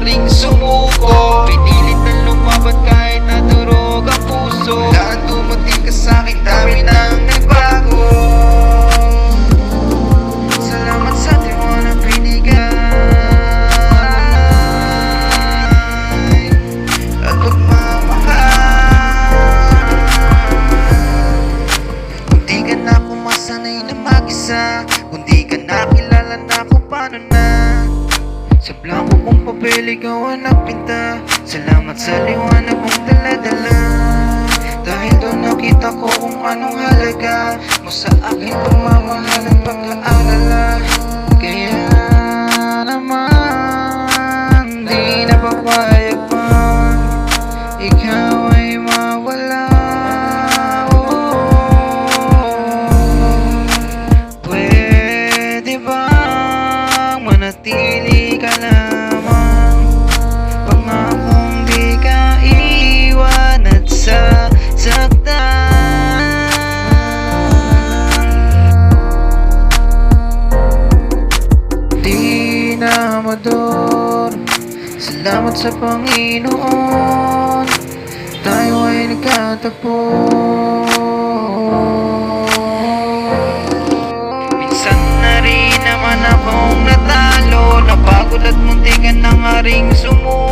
ring sumuko. Pinilit na lumaban kahit nadurog ang puso. Daan dumating ka sa'kin, dami nang nagbago. Salamat sa tiwalang binigay at pagmamahal. Kung di ka na pumasanay na mag-isa, kung di ka nakilala na kung paano na, sa blanco kong papel ikaw ang nagpinta. Salamat sa liwanag mong dala-dala. Dahil doon nakita ko kung anong halaga mo sa akin, pagmamahal at pag-aalala. Kaya naman di na papayag pa ikaw ay mawala. Pwede bang manatili ka lamang? Pangakong di ka iwan at sasaktan. Di na mador, salamat sa Panginoon, tayo ay nagkatagpo. Minsan na rin naman akong natalo, napagod at muntikan na nga ring sumuko.